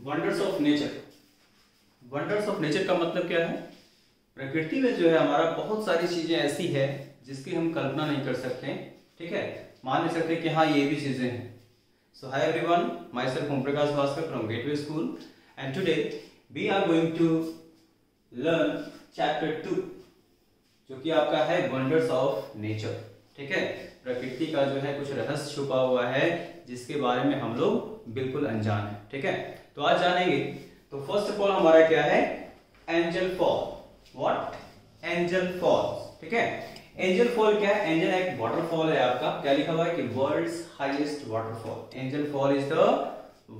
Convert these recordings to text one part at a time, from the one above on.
Wonders of nature. Wonders of nature का मतलब क्या है? प्रकृति में जो है हमारा बहुत सारी चीजें ऐसी है जिसकी हम कल्पना नहीं कर सकते, ठीक है, मान नहीं सकते कि हाँ ये भी चीजें हैं। So hi everyone, myself Om Prakash Bhaskar from Gateway School and today we are going to learn chapter 2 जो कि आपका है वंडर्स ऑफ नेचर, ठीक है। प्रकृति का जो है कुछ रहस्य छुपा हुआ है जिसके बारे में हम लोग बिल्कुल अनजान है, ठीक है। तो आज जानेंगे। तो फर्स्ट ऑफ ऑल हमारा क्या है? Angel Fall. What? Angel Falls, ठीक है। एंजल फॉल क्या है? एंजल एक वाटरफॉल है आपका। क्या लिखा हुआ है कि world's highest waterfall. Angel Fall is the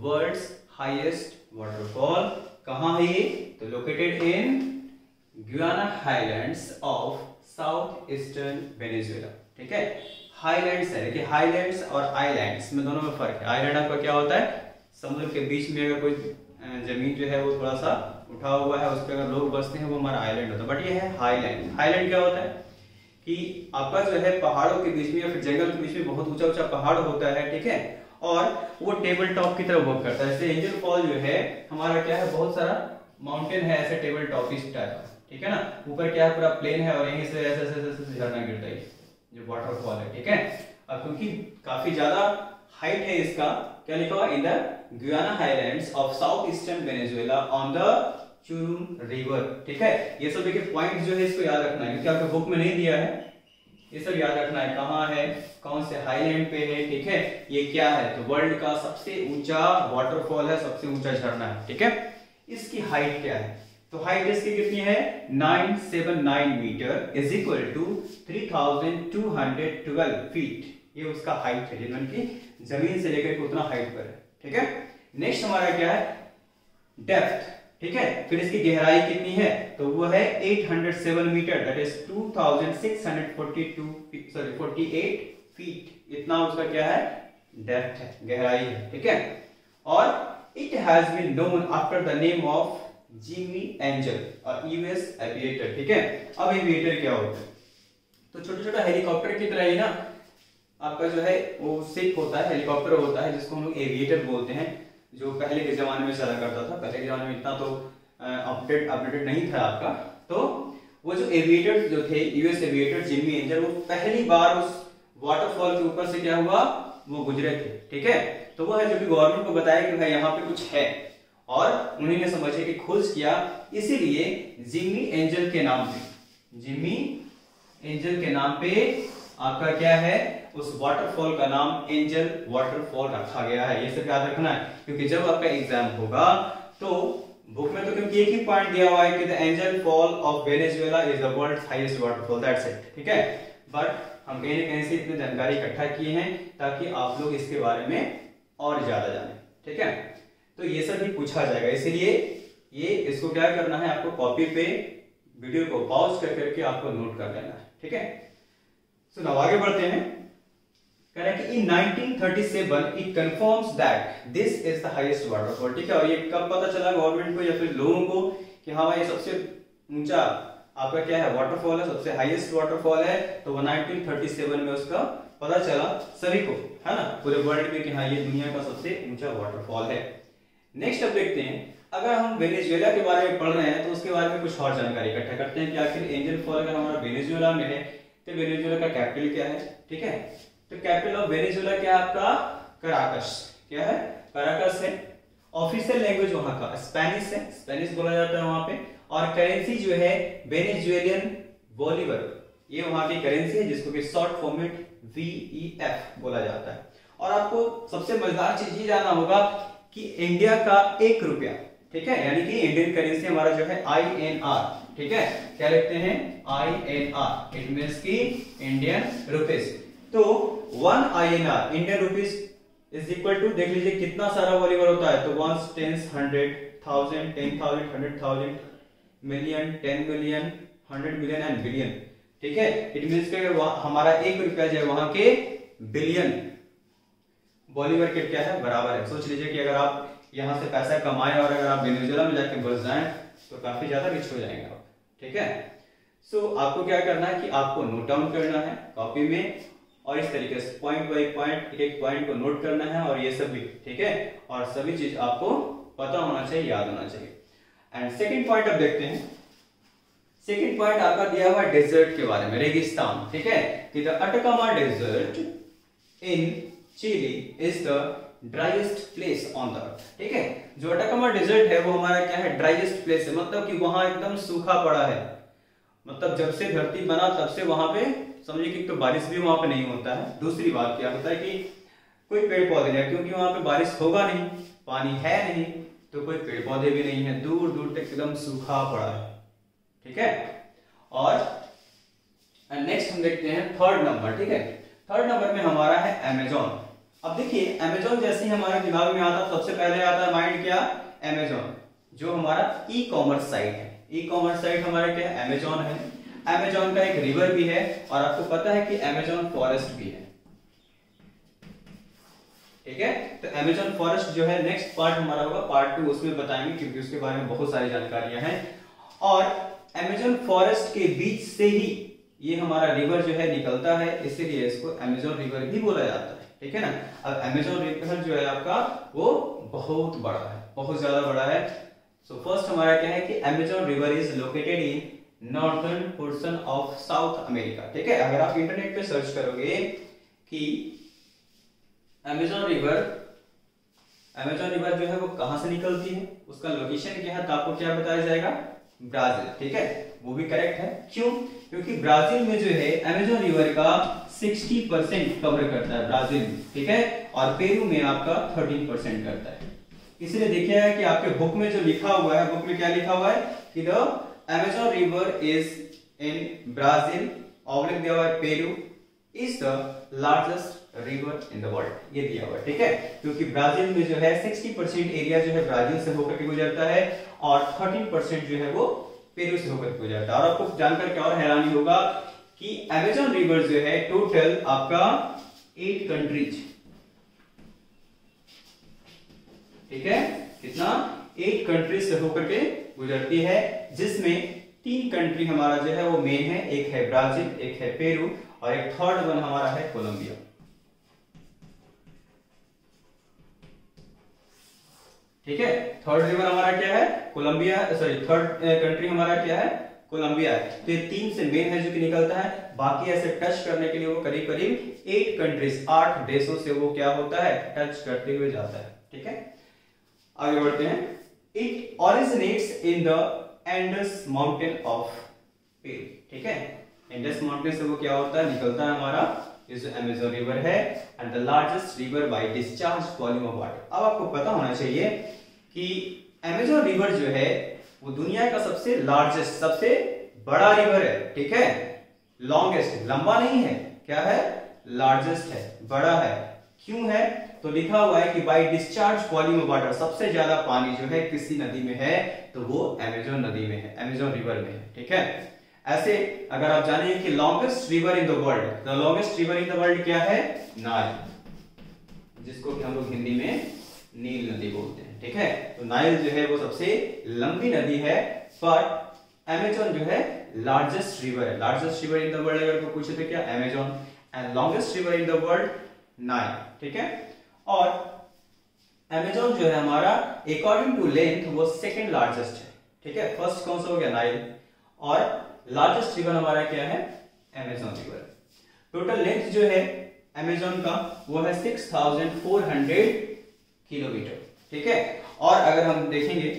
world's highest waterfall. कहां है ये? तो located in Guiana Highlands of south eastern Venezuela, ठीक है। हाईलैंड्स है, देखिए हाईलैंड्स और आइलैंड्स में दोनों में फर्क है। आइलैंड आपका क्या होता है? समुद्र के बीच में अगर कोई जमीन जो है वो थोड़ा सा उठा हुआ है, उस पर अगर लोग बसते हैं वो हमारा आइलैंड होता है। बट ये है हाईलैंड। हाईलैंड क्या होता है कि आपका जो है पहाड़ों के बीच में या फिर जंगल के बीच में बहुत ऊंचा ऊंचा पहाड़ होता है, ठीक है, और वो टेबल टॉप की तरह वर्क करता है। जैसे एंजल फॉल जो है हमारा क्या है, बहुत सारा माउंटेन है ऐसे टेबल टॉप इस टाइप, ठीक है ना। ऊपर क्या है, पूरा प्लेन है और यहीं से ऐसे ऐसे झरना गिरता है जो वाटरफॉल है, ठीक है। अब क्योंकि काफी ज्यादा हाइट है इसका, क्या लिखा हुआ? In the Guiana Highlands of south eastern Venezuela on the Churun river, ठीक है। ये सब देखिए पॉइंट जो है इसको याद रखना है क्योंकि आपके बुक में नहीं दिया है। ये सब याद रखना है, कहाँ है, कौन से हाईलैंड पे है, ठीक है। ये क्या है? तो वर्ल्ड का सबसे ऊंचा वाटरफॉल है, सबसे ऊंचा झरना है, ठीक है। इसकी हाइट क्या है? तो हाइट इसकी कितनी है? 979 metre is equal to 3212 feet. ये उसका हाइट है, जिनमें की जमीन से लेकर के उतना हाइट पर है, ठीक है। नेक्स्ट हमारा क्या है? डेप्थ, ठीक है। फिर इसकी गहराई कितनी है? तो वो है 807 मीटर, दैट इज 48 फीट। इतना उसका क्या है? डेप्थ है, गहराई है, ठीक है। और it has been known after the name of Jimmy Angel और यूएस एविएटर, ठीक है। अब एविएटर क्या होता है? तो छोटा छोटा हेलीकॉप्टर की तरह ही ना आपका जो है वो शिप होता है, हेलीकॉप्टर होता है जिसको हम लोग एविएटर बोलते हैं, जो पहले के जमाने में चला करता था। पहले के जमाने में इतना तो अपडेटेड नहीं था आपका। तो वो जो एविएटर जो थे, यूएस एविएटर जिमी एंजल, वो पहली बार उस वाटरफॉल के ऊपर से क्या हुआ, वो गुजरे थे, ठीक है। तो वो है जो कि गवर्नमेंट को बताया कि भाई यहाँ पे कुछ है, और उन्हीं ने समझे कि खोज किया, इसीलिए जिमी एंजल के नाम पे, जिमी एंजल के नाम पे आपका क्या है, उस वाटरफॉल का नाम एंजल वाटरफॉल रखा गया है। ये सब याद रखना है क्योंकि जब आपका एग्जाम होगा तो बुक में तो क्योंकि एक ही पॉइंट दिया हुआ है कि the Angel Fall of Venezuela is the world's highest waterfall, that's it, ठीक है। बट हम कहीं ना कहीं से इतनी जानकारी इकट्ठा किए हैं ताकि आप लोग इसके बारे में और ज्यादा जाने, ठीक है। तो ये सब भी पूछा जाएगा, इसीलिए ये इसको क्या करना है, आपको कॉपी पे वीडियो को पॉज कर करके आपको नोट कर लेना है, ठीक है। सो नाउ आगे बढ़ते हैं। कह रहा है कि इन 1937 it confirms that this is the highest waterfall, ठीक है। और ये कब पता चला गवर्नमेंट को या फिर लोगों को कि हाँ भाई सबसे ऊंचा आपका क्या है, वाटरफॉल है, सबसे हाईएस्ट वाटरफॉल है। तो वो 1937 में उसका पता चला सभी को, है ना, पूरे वर्ल्ड में कि हाँ ये दुनिया का सबसे ऊंचा वाटरफॉल है। नेक्स्ट अब देखते हैं, अगर हम वेनेजुएला के बारे में पढ़ रहे हैं तो उसके बारे में कुछ और जानकारी इकट्ठा करते हैं कि आखिर एंजल फॉल अगर हमारा वेनेजुएला में है तो वेनेजुएला का कैपिटल क्या है, ठीक है। तो कैपिटल ऑफ वेनेजुएला क्या है आपका? कराकस। क्या है? कराकस है। ऑफिशियल लैंग्वेज वहां का स्पेनिश है, स्पेनिश बोला जाता है वहां पे। और करेंसी जो है वेनेजुएलियन बोलीवर, ये वहां की करेंसी है जिसको कि शॉर्ट फॉर्म में VEF बोला जाता है। और आपको सबसे मजेदार चीज ये जानना होगा कि इंडिया का 1 रुपया, ठीक है, यानी कि इंडियन करेंसी हमारा जो है INR, ठीक है। क्या लिखते हैं? INR, इट मींस की इंडियन रुपीस। तो 1 INR Indian rupees is equal to, देख लीजिए कितना सारा बॉलीवर होता है। तो 1 10 100 1000 10,000 100,000 million 10 million 100 million and billion, ठीक है। इट मींस कि हमारा 1 रुपया जो है वहां के बिलियन बॉलीवर के क्या है, बराबर है। सोच लीजिए कि अगर आप यहां से पैसा कमाएं और अगर आप वेनेजुएला में जाके बस जाएं तो काफी ज्यादा रिच हो जाएंगे आप, ठीक है। सो आपको क्या करना है कि आपको नोट डाउन करना है कॉपी में, और इस तरीके से पॉइंट बाय पॉइंट एक एक पॉइंट को नोट करना है, और ये सब भी, ठीक है। और सभी चीज आपको पता होना चाहिए, याद होना चाहिए। एंड सेकंड पॉइंट अब देखते हैं। सेकंड पॉइंट आपका दिया हुआ डेजर्ट के बारे में, रेगिस्तान, ठीक है, कि the Atacama desert in Chile is the driest place on the earth, ठीक है। जो अटाकामा डेजर्ट है वो हमारा क्या है, ड्राइएस्ट प्लेस है, मतलब कि वहां एकदम सूखा पड़ा है, मतलब जब से धरती बना तब से वहां पे समझिए कि तो बारिश भी वहां पे नहीं होता है। दूसरी बात क्या होता है कि कोई पेड़ पौधे नहीं, क्योंकि वहां पे बारिश होगा नहीं, पानी है नहीं, तो कोई पेड़ पौधे भी नहीं है, दूर दूर तक एकदम सूखा पड़ा है, ठीक है। और नेक्स्ट हम देखते हैं थर्ड नंबर, ठीक है। थर्ड नंबर में हमारा है अमेजोन। अब देखिए अमेजोन जैसे ही हमारे दिमाग में आता सबसे पहले आता है माइंड क्या, अमेजोन, जो हमारा ई कॉमर्स साइट है। ई कॉमर्स साइट हमारा क्या है, अमेजोन है। अमेजोन का एक रिवर भी है और आपको पता है कि अमेजोन फॉरेस्ट भी है, ठीक है। तो अमेजोन फॉरेस्ट जो है नेक्स्ट पार्ट हमारा होगा, पार्ट 2, उसमें बताएंगे क्योंकि उसके बारे में बहुत सारी जानकारियां हैं। और अमेजोन फॉरेस्ट के बीच से ही ये हमारा रिवर जो है निकलता है, इसीलिए इसको अमेजोन रिवर भी बोला जाता है, ठीक है ना। अब अमेजोन रिवर जो है आपका वो बहुत बड़ा है, बहुत ज्यादा बड़ा है। सो फर्स्ट हमारा क्या है कि Amazon river is located in northern portion of south America, ठीक है। अगर आप इंटरनेट पे सर्च करोगे कि अमेजोन रिवर जो है वो कहां से निकलती है, उसका लोकेशन क्या है, तो आपको क्या बताया जाएगा, ब्राजील, ठीक है। वो भी करेक्ट है, क्यों, क्योंकि ब्राजील में जो है अमेजोन रिवर का 60% कवर करता है ब्राजील में, ठीक है, और पेरू में आपका 13% करता है। इसलिए देखिए कि आपके बुक में जो लिखा हुआ है, बुक में क्या लिखा हुआ है कि the Amazon river is in Brazil oblique दिया हुआ है Peru is the largest river in the world, ये दिया हुआ है, ठीक है। क्योंकि ब्राजील में जो है 60% एरिया जो है ब्राजील से होकर के गुजरता है और 13% जो है वो पेरू से होकर के गुजरता है। और आपको जानकर क्या और हैरानी होगा कि अमेजोन रिवर जो है टोटल आपका 8 कंट्रीज, ठीक है, कितना, 8 कंट्रीज से होकर के गुजरती है, जिसमें 3 कंट्री हमारा जो है वो मेन है, एक है ब्राजील, एक है पेरू और एक थर्ड वन हमारा है कोलंबिया, ठीक है। थर्ड रिवर हमारा क्या है, कोलंबिया, सॉरी थर्ड कंट्री हमारा क्या है, कोलंबिया है। तो ये 3 से मेन है जो कि निकलता है, बाकी ऐसे टच करने के लिए वो करीब करीब 8 कंट्रीज, 8 देशों से वो क्या होता है, टच करते हुए जाता है, ठीक है। आगे बढ़ते हैं। It originates in the Indus mountain of Peru, ठीक है। एंडस माउंटेन से वो क्या होता है, निकलता है हमारा ये जो अमेजोन रिवर है, and the largest river by discharge volume of water. अब आपको पता होना चाहिए कि अमेजोन रिवर जो है वो दुनिया का सबसे लार्जेस्ट, सबसे बड़ा रिवर है, ठीक है। लॉन्गेस्ट, लंबा नहीं है, क्या है, लार्जेस्ट है, बड़ा है। क्यों है, तो लिखा हुआ है कि by discharge volume of water, सबसे ज्यादा पानी जो है किसी नदी में है तो वो अमेजोन नदी में है, अमेजोन रिवर में है, ठीक है। ऐसे अगर आप जानिए कि longest river in the world, the longest river in the world क्या है, नाइल, जिसको कि हम लोग हिंदी में नील नदी बोलते हैं, ठीक है। तो नाइल जो है वो सबसे लंबी नदी है, पर अमेजोन जो है लार्जेस्ट रिवर है। Largest river in the world अगर कोई पूछे तो क्या, Amazon, and longest river in the world Nile, ठीक है। और अमेजोन जो है हमारा अकॉर्डिंग टू लेंथ वो सेकंड लार्जेस्ट है, ठीक है। फर्स्ट कौन सा हो गया, नाइल, और लार्जेस्ट रिवर हमारा क्या है, अमेजोन रिवर। टोटल लेंथ जो है अमेजोन का वो है 6400 किलोमीटर, ठीक है। और अगर हम देखेंगे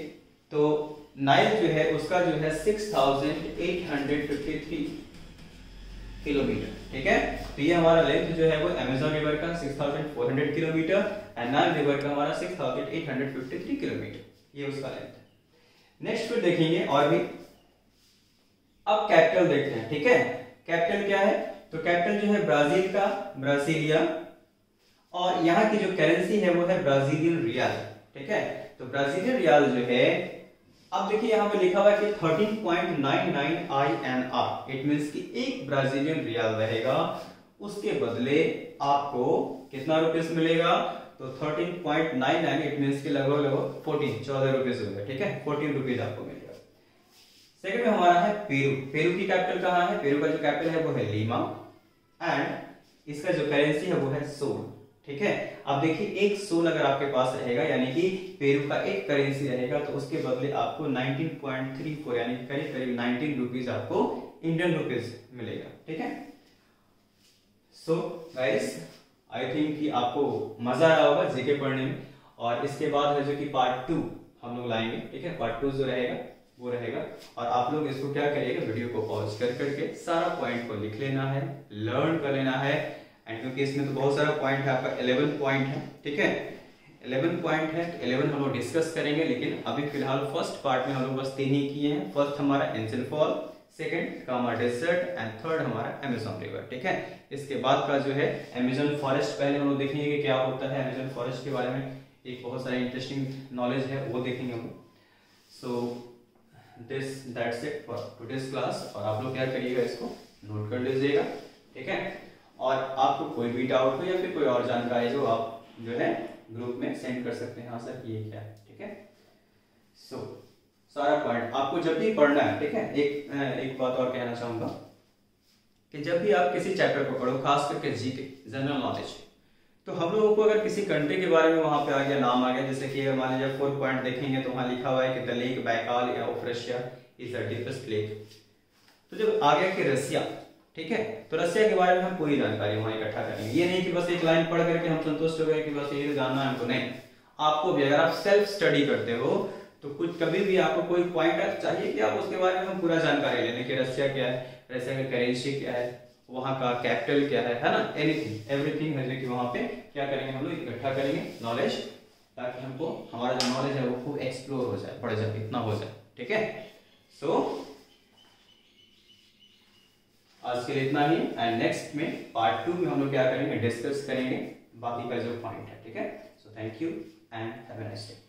तो नाइल जो है उसका जो है 6853 किलोमीटर, ठीक है। तो ये हमारा लेंथ जो है वो अमेजोन रिवर का 6400 किलोमीटर एंड नाइल रिवर का हमारा 6853 किलोमीटर, ये उसका लेंथ है। नेक्स्ट फिर देखेंगे और भी। अब कैपिटल देखते हैं, ठीक है। कैपिटल क्या है, तो कैपिटल जो है ब्राजील का ब्रासिलिया, और यहाँ की जो करेंसी है वो है ब्राजीलियन रियाल, ठीक है। तो ब्राजीलियन रियाल जो है, अब देखिए यहाँ पे लिखा हुआ है कि 13.99 INR, इट मींस कि एक ब्राजीलियन रियाल रहेगा, उसके बदले आपको कितना रुपीस मिलेगा, तो 13.99, इट मींस कि लगभग 14 रुपीस होगा, ठीक है। 14 रुपीज आपको मिलेगा। सेकंड में हमारा है पेरू। पेरू की कैपिटल कहाँ है, पेरू का जो कैपिटल है वो है लीमा, एंड इसका जो करेंसी है वो है सोल, ठीक है। अब देखिए एक सोल अगर आपके पास रहेगा यानी कि पेरू का एक करेंसी रहेगा तो उसके बदले आपको 19.34 यानी करीब करीब 19 रुपीज आपको इंडियन रुपीज मिलेगा, ठीक है। सो गाइस आई थिंक कि आपको मजा आया होगा जीके पढ़ने में। और इसके बाद है जो कि पार्ट 2 हम लोग लाएंगे, ठीक है। पार्ट 2 जो रहेगा वो रहेगा और आप लोग इसको क्या करिएगा, वीडियो को पॉज कर करके सारा पॉइंट को लिख लेना है, लर्न कर लेना है। एंड क्योंकि इसमें तो बहुत सारा पॉइंट है, आपका 11 पॉइंट है, ठीक है। 11 पॉइंट है, 11 हम लोग डिस्कस करेंगे, लेकिन अभी फिलहाल फर्स्ट पार्ट में हम लोग बस 3 ही किए हैं। फर्स्ट हमारा एंजल फॉल, सेकंड का हमारा डेजर्ट एंड थर्ड हमारा अमेज़न रिवर, ठीक है। इसके बाद का जो है अमेज़न फॉरेस्ट, पहले हम लोग देखेंगे कि क्या होता है अमेज़न फॉरेस्ट के बारे में, एक बहुत सारा इंटरेस्टिंग नॉलेज है वो देखेंगे हम। So that's it for today's class. और आप लोग क्या करिएगा, इसको नोट कर लीजिएगा, ठीक है। और आपको कोई भी डाउट हो या फिर कोई और जानकारी जो आप जो है ग्रुप में सेंड कर सकते हैं, हाँ सर ये क्या है, ठीक है। सो सारा पॉइंट आपको जब भी पढ़ना है, ठीक है। एक बात और कहना चाहूंगा कि जब भी आप किसी चैप्टर को पढ़ो, खास करके जीके जनरल नॉलेज, तो हम लोगों को अगर किसी कंट्री के बारे में वहां पे आ गया, नाम आ गया, जैसे कि अगर मान लीजिए 4 पॉइंट देखेंगे तो वहां लिखा हुआ है कि the lake Baikal of Russia is the deepest lake. तो जब आ गया कि रसिया, ठीक है, तो रसिया के बारे में हम पूरी जानकारी वहां इकट्ठा करेंगे। ये नहीं कि बस एक लाइन पढ़ करके हम संतुष्ट हो गए कि बस ये जानना है हमको, नहीं। आपको भी अगर आप सेल्फ स्टडी करते हो तो कुछ कभी भी आपको कोई पॉइंट चाहिए कि आप उसके बारे में हम पूरा जानकारी ले लें कि रसिया क्या है, रसिया का करेंसी क्या है, वहां का कैपिटल क्या है ना, एनीथिंग एवरीथिंग है कि वहां पे क्या करेंगे हम लोग इकट्ठा करेंगे नॉलेज, ताकि हमको हमारा जो नॉलेज है वो खूब एक्सप्लोर हो जाए, बढ़ जाए, इतना हो जाए, ठीक है। सो आज के लिए इतना ही एंड नेक्स्ट में पार्ट 2 में हम लोग क्या करेंगे, डिस्कस करेंगे बाकी का जो पॉइंट है, ठीक है। So thank you and have a nice day.